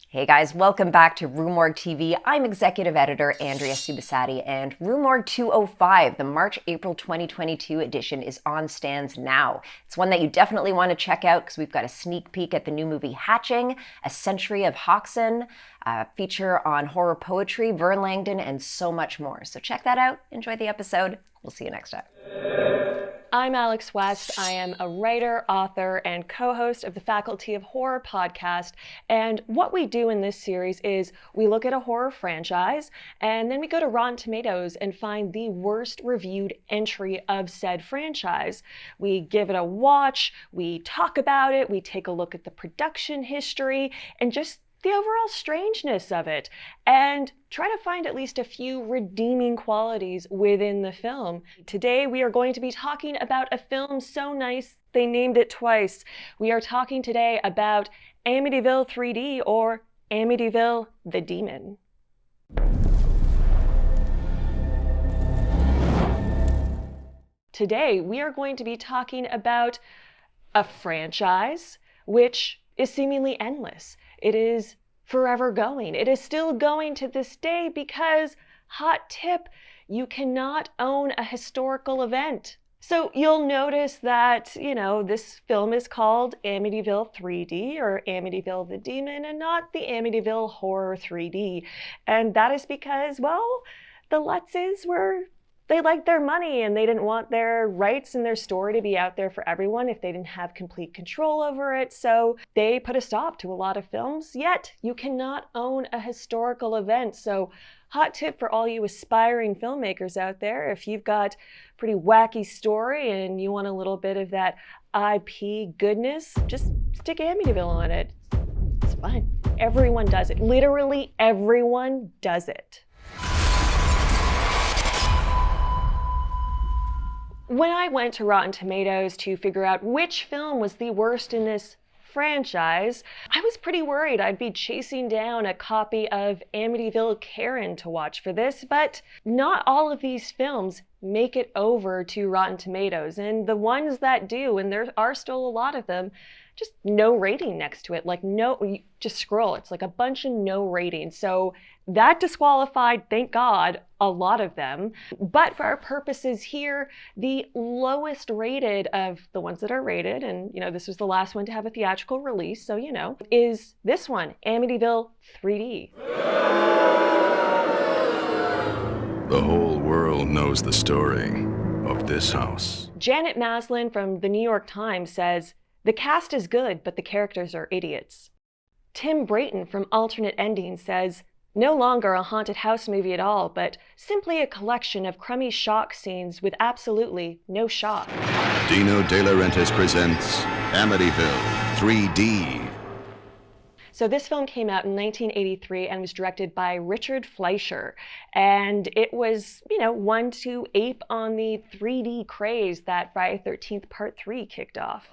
Hey guys, welcome back to RUE MORGUE TV. I'm Executive Editor Andrea Subasati, and RUE MORGUE 205, the March-April 2022 edition, is on stands now. It's one that you definitely want to check out because we've got a sneak peek at the new movie Hatching, A Century of Hoxton, a feature on horror poetry, Vern Langdon, and so much more. So check that out. Enjoy the episode. We'll see you next time. I'm Alex West. I am a writer, author, and co-host of the Faculty of Horror podcast. And what we do in this series is we look at a horror franchise, and then we go to Rotten Tomatoes and find the worst reviewed entry of said franchise. We give it a watch, we talk about it, we take a look at the production history, and just the overall strangeness of it, and try to find at least a few redeeming qualities within the film. Today, we are going to be talking about a film so nice they named it twice. We are talking today about Amityville 3D, or Amityville the Demon. Today, we are going to be talking about a franchise which is seemingly endless. It is forever going. It is still going to this day because, hot tip, you cannot own a historical event. So you'll notice that, this film is called Amityville 3D or Amityville the Demon and not the Amityville Horror 3D. And that is because, well, the Lutzes they liked their money and they didn't want their rights and their story to be out there for everyone if they didn't have complete control over it. So they put a stop to a lot of films, yet you cannot own a historical event. So hot tip for all you aspiring filmmakers out there, if you've got a pretty wacky story and you want a little bit of that IP goodness, just stick Amityville on it. It's fun. Everyone does it. Literally everyone does it. When I went to Rotten Tomatoes to figure out which film was the worst in this franchise, I was pretty worried I'd be chasing down a copy of Amityville Karen to watch for this, but not all of these films make it over to Rotten Tomatoes, and the ones that do, and there are still a lot of them, just no rating next to it. Like no, just scroll. It's like a bunch of no ratings. So that disqualified, thank God, a lot of them. But for our purposes here, the lowest rated of the ones that are rated, and this was the last one to have a theatrical release, so is this one, Amityville 3D. The whole world knows the story of this house. Janet Maslin from the New York Times says, "The cast is good, but the characters are idiots." Tim Brayton from Alternate Ending says, "No longer a haunted house movie at all, but simply a collection of crummy shock scenes with absolutely no shock." Dino De Laurentiis presents Amityville 3D. So this film came out in 1983 and was directed by Richard Fleischer. And it was, one to ape on the 3D craze that Friday the 13th Part 3 kicked off.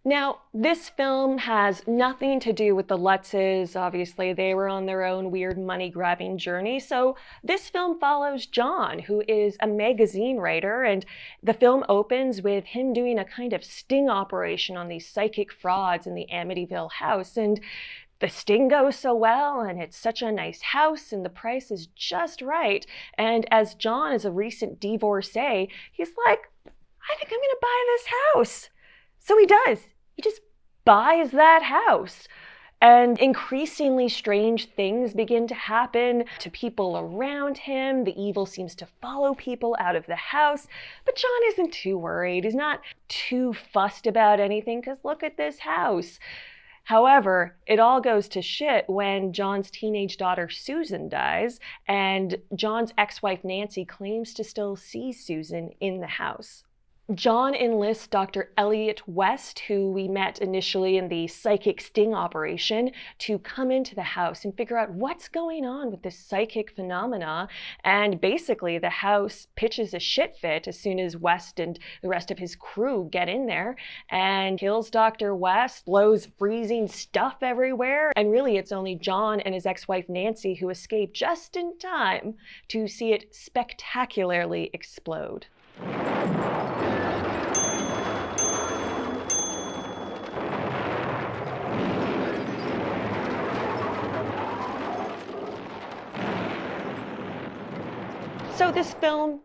Now, this film has nothing to do with the Lutzes. Obviously, they were on their own weird money-grabbing journey. So this film follows John, who is a magazine writer, and the film opens with him doing a kind of sting operation on these psychic frauds in the Amityville house. And the sting goes so well, and it's such a nice house, and the price is just right. And as John is a recent divorcee, he's like, I think I'm gonna buy this house. So he does. He just buys that house. And increasingly strange things begin to happen to people around him. The evil seems to follow people out of the house. But John isn't too worried. He's not too fussed about anything because look at this house. However, it all goes to shit when John's teenage daughter Susan dies, and John's ex-wife Nancy claims to still see Susan in the house. John enlists Dr. Elliot West, who we met initially in the psychic sting operation, to come into the house and figure out what's going on with this psychic phenomena. And basically the house pitches a shit fit as soon as West and the rest of his crew get in there and kills Dr. West, blows freezing stuff everywhere. And really it's only John and his ex-wife Nancy who escape just in time to see it spectacularly explode. So this film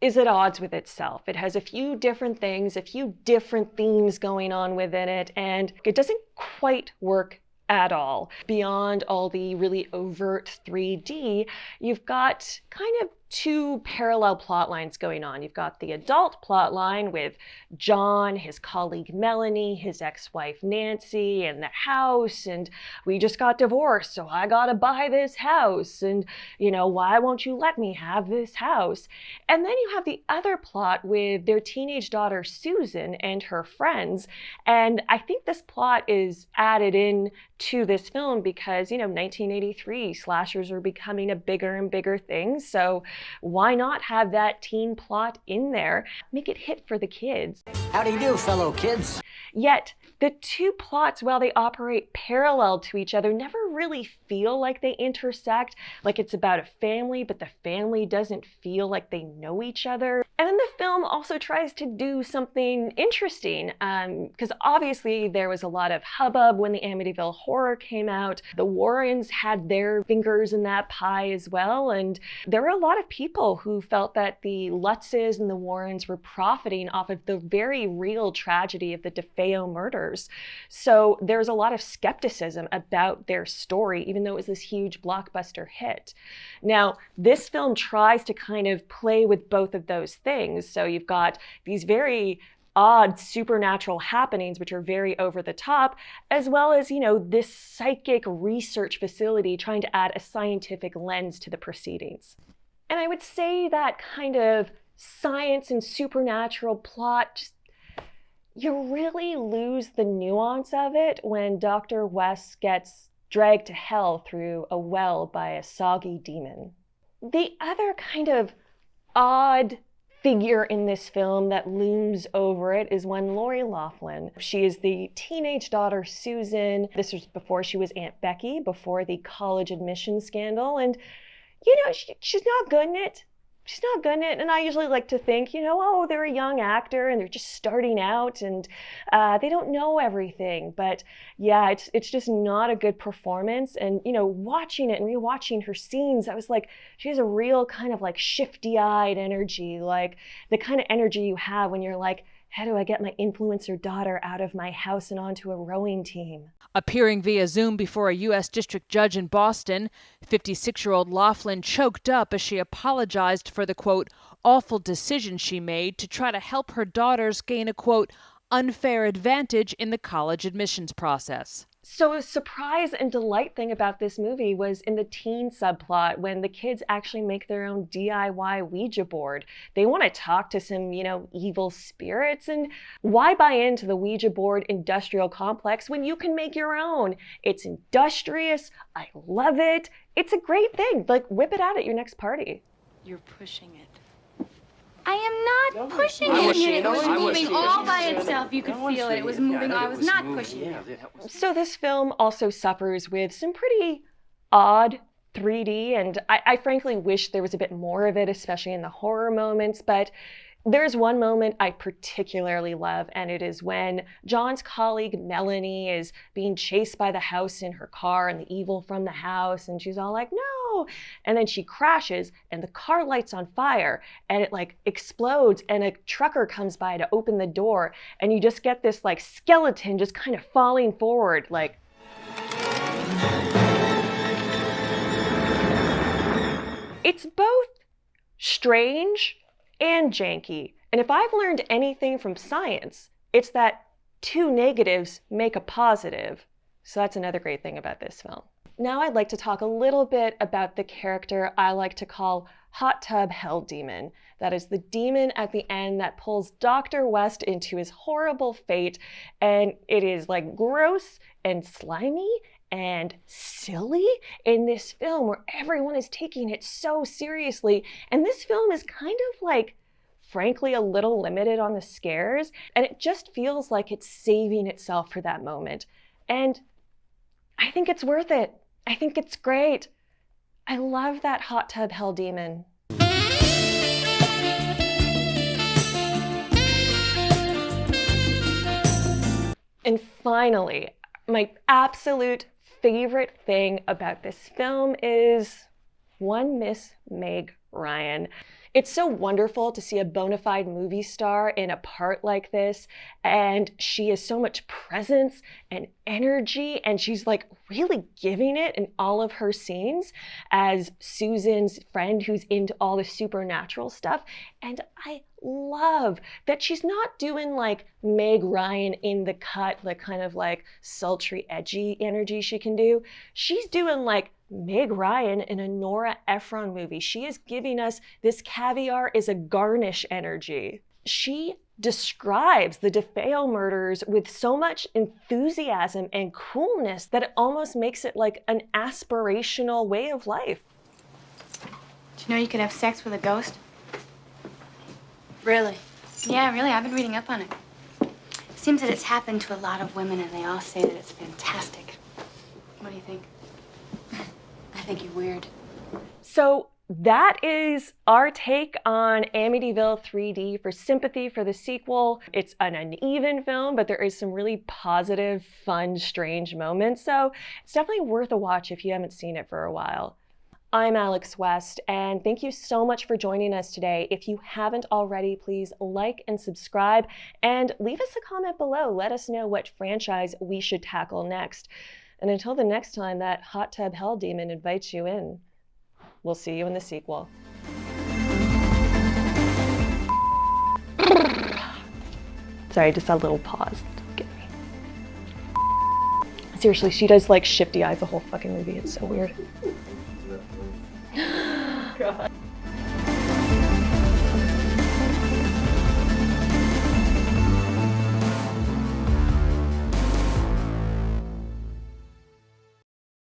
is at odds with itself. It has a few different things, a few different themes going on within it, and it doesn't quite work at all. Beyond all the really overt 3D, you've got kind of two parallel plot lines going on. You've got the adult plot line with John, his colleague Melanie, his ex-wife Nancy, and the house, and we just got divorced, so I gotta buy this house, and why won't you let me have this house? And then you have the other plot with their teenage daughter Susan and her friends, and I think this plot is added in to this film because 1983 slashers are becoming a bigger and bigger thing, so why not have that teen plot in there? Make it hit for the kids. How do you do, fellow kids? Yet, the two plots, while they operate parallel to each other, never really feel like they intersect, like it's about a family, but the family doesn't feel like they know each other. And then the film also tries to do something interesting, because obviously there was a lot of hubbub when the Amityville horror came out. The Warrens had their fingers in that pie as well, and there were a lot of people who felt that the Lutzes and the Warrens were profiting off of the very real tragedy of the DeFeo murders. So there's a lot of skepticism about their story, even though it was this huge blockbuster hit. Now, this film tries to kind of play with both of those things. So you've got these very odd supernatural happenings, which are very over the top, as well as, this psychic research facility trying to add a scientific lens to the proceedings. And I would say that kind of science and supernatural plot, you really lose the nuance of it when Dr. West gets dragged to hell through a well by a soggy demon. The other kind of odd figure in this film that looms over it is one Lori Loughlin. She is the teenage daughter Susan. This was before she was Aunt Becky, before the college admission scandal, and she's not good in it. She's not good in it, and I usually like to think, they're a young actor and they're just starting out and they don't know everything. But yeah, it's just not a good performance. And watching it and rewatching her scenes, I was like, she has a real kind of like shifty-eyed energy, like the kind of energy you have when you're like, how do I get my influencer daughter out of my house and onto a rowing team? Appearing via Zoom before a U.S. district judge in Boston, 56-year-old Loughlin choked up as she apologized for the, quote, awful decision she made to try to help her daughters gain a, quote, unfair advantage in the college admissions process. So a surprise and delight thing about this movie was in the teen subplot when the kids actually make their own DIY Ouija board. They want to talk to some, evil spirits, and why buy into the Ouija board industrial complex when you can make your own? It's industrious. I love it. It's a great thing. Like, whip it out at your next party. You're pushing it. I am not pushing it. It was moving all by itself. You could feel it. It was moving. I was not pushing it. So this film also suffers with some pretty odd 3D, and I frankly wish there was a bit more of it, especially in the horror moments, but there's one moment I particularly love, and it is when John's colleague Melanie is being chased by the house in her car and the evil from the house, and she's all like, no, and then she crashes and the car lights on fire and it like explodes and a trucker comes by to open the door, and you just get this like skeleton just kind of falling forward like, it's both strange and janky. And if I've learned anything from science, it's that two negatives make a positive. So that's another great thing about this film. Now I'd like to talk a little bit about the character I like to call Hot Tub Hell Demon. That is the demon at the end that pulls Dr. West into his horrible fate. And it is like gross and slimy and silly in this film where everyone is taking it so seriously. And this film is kind of like, frankly, a little limited on the scares, and it just feels like it's saving itself for that moment. And I think it's worth it. I think it's great. I love that Hot Tub Hell Demon. And finally, my absolute favorite thing about this film is one Miss Meg Ryan. It's so wonderful to see a bona fide movie star in a part like this, and she has so much presence and energy, and she's like really giving it in all of her scenes as Susan's friend who's into all the supernatural stuff. And I love that she's not doing like Meg Ryan in The Cut, the kind of like sultry, edgy energy she can do. She's doing like Meg Ryan in a Nora Ephron movie. She is giving us this caviar is a garnish energy. She describes the DeFeo murders with so much enthusiasm and coolness that it almost makes it like an aspirational way of life. Do you know you could have sex with a ghost? Really? Yeah, really. I've been reading up on it. Seems that it's happened to a lot of women, and they all say that it's fantastic. What do you think? I think you're weird. So that is our take on Amityville 3D for Sympathy for the Sequel. It's an uneven film, but there is some really positive, fun, strange moments. So it's definitely worth a watch if you haven't seen it for a while. I'm Alex West, and thank you so much for joining us today. If you haven't already, please like and subscribe, and leave us a comment below. Let us know what franchise we should tackle next. And until the next time that hot tub hell demon invites you in, we'll see you in the sequel. Sorry, just a little pause. Get me. Seriously, she does like shifty eyes the whole fucking movie. It's so weird. God.